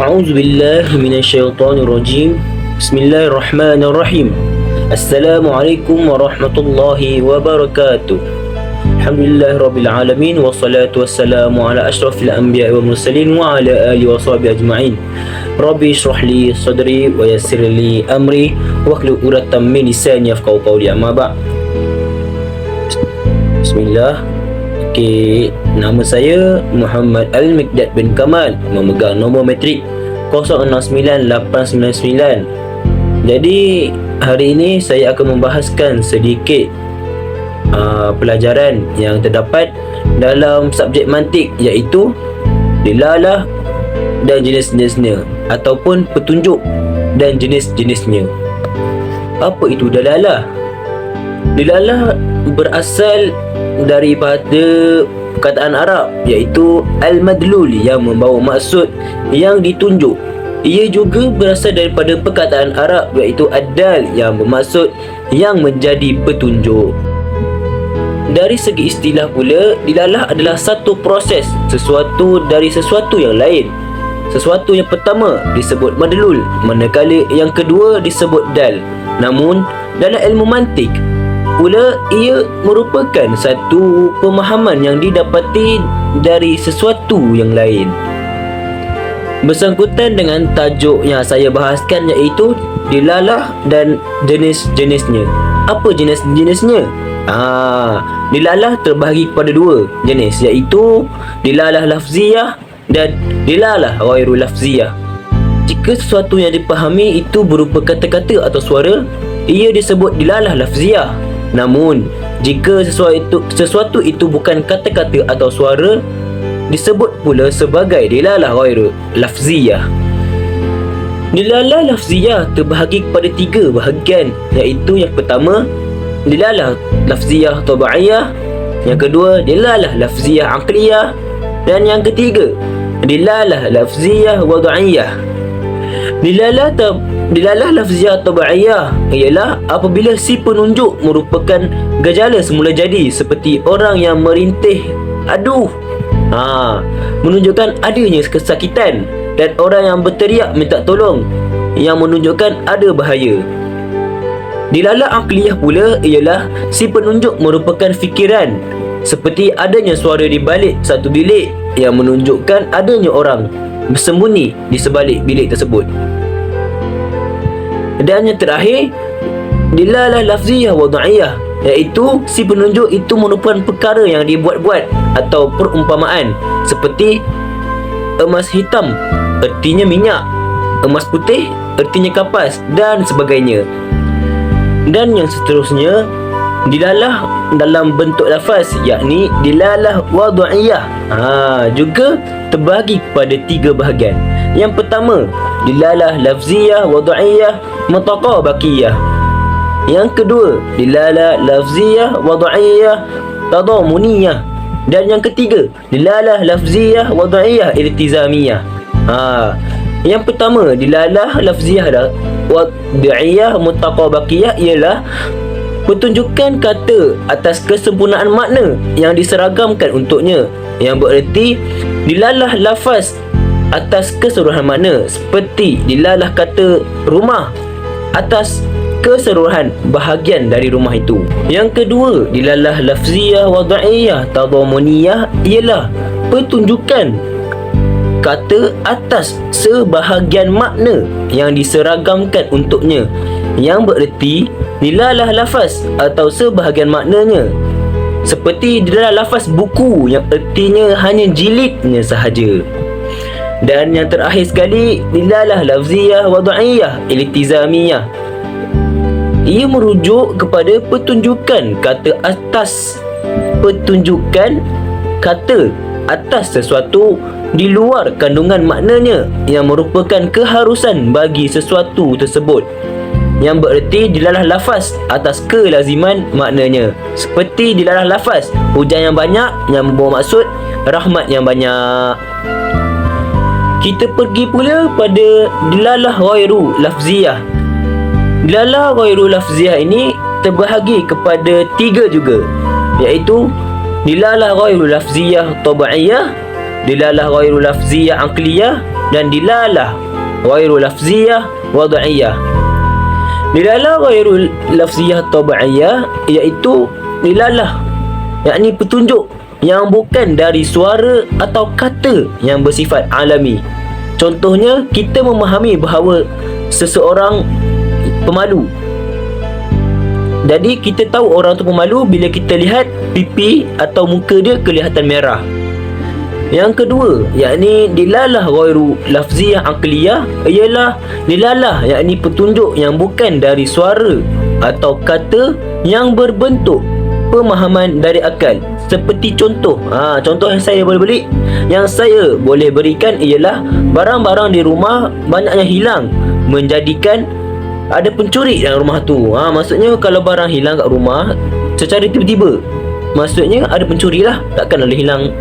أعوذ بالله من الشيطان الرجيم. بسم الله الرحمن الرحيم. السلام عليكم ورحمة الله وبركاته. الحمد لله رب العالمين والصلاة والسلام على أشرف الأنبياء والمرسلين وعلى آله وصحبه أجمعين. ربي اشرح لي صدري ويسر لي أمري واحلل عقدة من لساني يفقهوا قولي. أما بعد. Bismillah. Okey, nama saya Muhammad Al-Miqdad bin Kamal, memegang nombor matrik 069899. Jadi hari ini saya akan membahaskan sedikit pelajaran yang terdapat dalam subjek mantik, iaitu dilalah dan jenis-jenisnya ataupun petunjuk dan jenis-jenisnya. Apa itu dalalah? Dilalah berasal daripada perkataan Arab, iaitu al-madlul, yang membawa maksud yang ditunjuk. Ia juga berasal daripada perkataan Arab, iaitu ad-dal, yang bermaksud yang menjadi petunjuk. Dari segi istilah pula, dilalah adalah satu proses sesuatu dari sesuatu yang lain. Sesuatu yang pertama disebut madlul, manakala yang kedua disebut dal. Namun dalam ilmu mantik pula, ia merupakan satu pemahaman yang didapati dari sesuatu yang lain. Bersangkutan dengan tajuk yang saya bahaskan, iaitu dilalah dan jenis-jenisnya. Apa jenis-jenisnya? Dilalah terbahagi kepada dua jenis, iaitu dilalah lafziyah dan dilalah ghairu lafziyah. Jika sesuatu yang dipahami itu berupa kata-kata atau suara, ia disebut dilalah lafziyah. Namun jika sesuatu itu bukan kata-kata atau suara, disebut pula sebagai dilalah ghairu lafziyah. Dilalah lafziyah terbahagi kepada tiga bahagian, iaitu yang pertama dilalah lafziyah tabi'iyah, yang kedua dilalah lafziyah aqliyah, dan yang ketiga dilalah lafziyah wad'iyah. Dilalah lafziyah tabi'iyah ialah apabila si penunjuk merupakan gejala semula jadi, seperti orang yang merintih aduh, menunjukkan adanya kesakitan, dan orang yang berteriak minta tolong, yang menunjukkan ada bahaya. Dilalah aqliyah pula ialah si penunjuk merupakan fikiran, seperti adanya suara di balik satu bilik, yang menunjukkan adanya orang bersembunyi di sebalik bilik tersebut. Dan yang terakhir, dilalah lafziyah wad'iyah, iaitu si penunjuk itu merupakan perkara yang dibuat-buat atau perumpamaan, seperti emas hitam ertinya minyak, emas putih ertinya kapas, dan sebagainya. Dan yang seterusnya, dilalah dalam bentuk lafaz, yakni dilalah wad'iyah, juga terbahagi kepada tiga bahagian. Yang pertama, dilalah lafziyah wad'iyah mutaqabaqiyah. Yang kedua, dilalah lafziyah wad'iyah tadamuniyah. Dan yang ketiga, dilalah lafziyah wad'iyah iltizamiyah. Yang pertama, dilalah lafziyah wad'iyah mutaqabaqiyah ialah pertunjukan kata atas kesempurnaan makna yang diseragamkan untuknya, yang bererti dilalah lafaz atas keseluruhan makna, seperti dilalah kata rumah atas keseluruhan bahagian dari rumah itu. Yang kedua, dilalah lafziyah wad'iyah tadamuniyah ialah pertunjukan kata atas sebahagian makna yang diseragamkan untuknya, yang bererti dilalah lafaz atau sebahagian maknanya, seperti dilalah lafaz buku, yang ertinya hanya jilidnya sahaja. Dan yang terakhir sekali, dilalah lafziyah wad'iyah iltizamiyah. Ia merujuk kepada pertunjukan kata atas sesuatu di luar kandungan maknanya, yang merupakan keharusan bagi sesuatu tersebut, yang bererti dilalah lafaz atas kelaziman maknanya, seperti dilalah lafaz hujan yang banyak, yang membawa maksud rahmat yang banyak. Kita pergi pula pada dilalah ghairu lafziyah. Dilalah ghairu lafziyah ini terbahagi kepada tiga juga, iaitu dilalah ghairu lafziyah tabi'iyah, dilalah ghairu lafziyah aqliyah, dan dilalah ghairu lafziyah wad'iyah. Dilalah ghairu lafziyah tabi'iyah iaitu dilalah yakni petunjuk yang bukan dari suara atau kata yang bersifat alami. Contohnya, kita memahami bahawa seseorang pemalu. Jadi kita tahu orang tu pemalu bila kita lihat pipi atau muka dia kelihatan merah. Yang kedua, yakni dilalah ghairu lafziyah aqliyah ialah dilalah yakni petunjuk yang bukan dari suara atau kata yang berbentuk pemahaman dari akal. Seperti contoh yang saya boleh berikan ialah barang-barang di rumah banyak yang hilang, menjadikan ada pencuri dalam rumah tu. Maksudnya kalau barang hilang kat rumah secara tiba-tiba, maksudnya ada pencuri lah. Takkan boleh hilang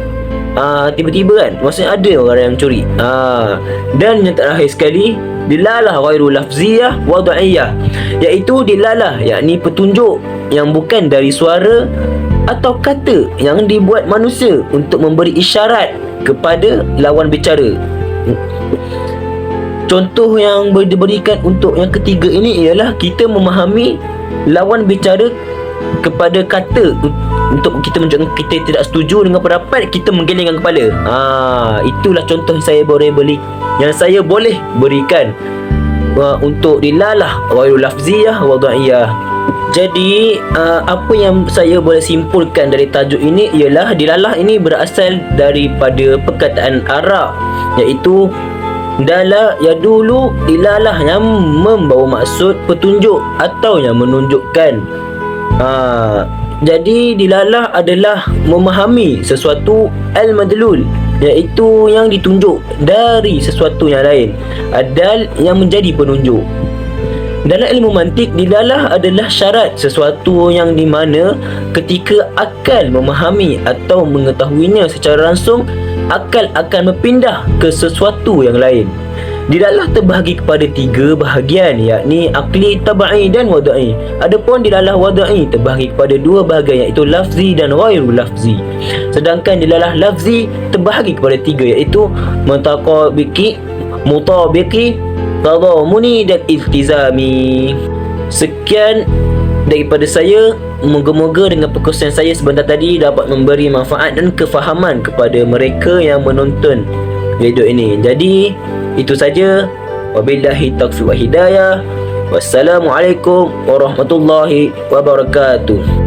tiba-tiba kan, maksudnya ada orang yang curi. Dan yang terakhir sekali, dilalah ghairu lafziyah wad'iyah, iaitu dilalah yakni petunjuk yang bukan dari suara atau kata yang dibuat manusia untuk memberi isyarat kepada lawan bicara. Contoh yang diberikan untuk yang ketiga ini ialah kita memahami lawan bicara kepada kata. Untuk kita menunjukkan kita tidak setuju dengan pendapat, kita menggelengkan kepala. Itulah contoh yang saya boleh berikan untuk dilalah ghairu lafziyah wad'iyah. Jadi apa yang saya boleh simpulkan dari tajuk ini ialah dilalah ini berasal daripada perkataan Arab, iaitu dala yadulu, dilalah yang membawa maksud petunjuk atau yang menunjukkan. Jadi dilalah adalah memahami sesuatu al-madlul, iaitu yang ditunjuk dari sesuatu yang lain, adal yang menjadi penunjuk. Dalam ilmu mantik, dilalah adalah syarat sesuatu yang di mana ketika akal memahami atau mengetahuinya secara langsung, akal akan berpindah ke sesuatu yang lain. Dilalah terbahagi kepada 3 bahagian, yakni akli, tabai dan wadai. Adapun dilalah wadai terbahagi kepada 2 bahagian, iaitu lafzi dan ghairu lafzi. Sedangkan dilalah lafzi terbahagi kepada 3, iaitu mutaqabiki, mutabiki, tadamuni dan iltizami. Sekian daripada saya. Moga-moga dengan perkongsian saya sebentar tadi dapat memberi manfaat dan kefahaman kepada mereka yang menonton video ini. Jadi itu saja. Wabillahi taufiq wa hidayah. Wassalamualaikum warahmatullahi wabarakatuh.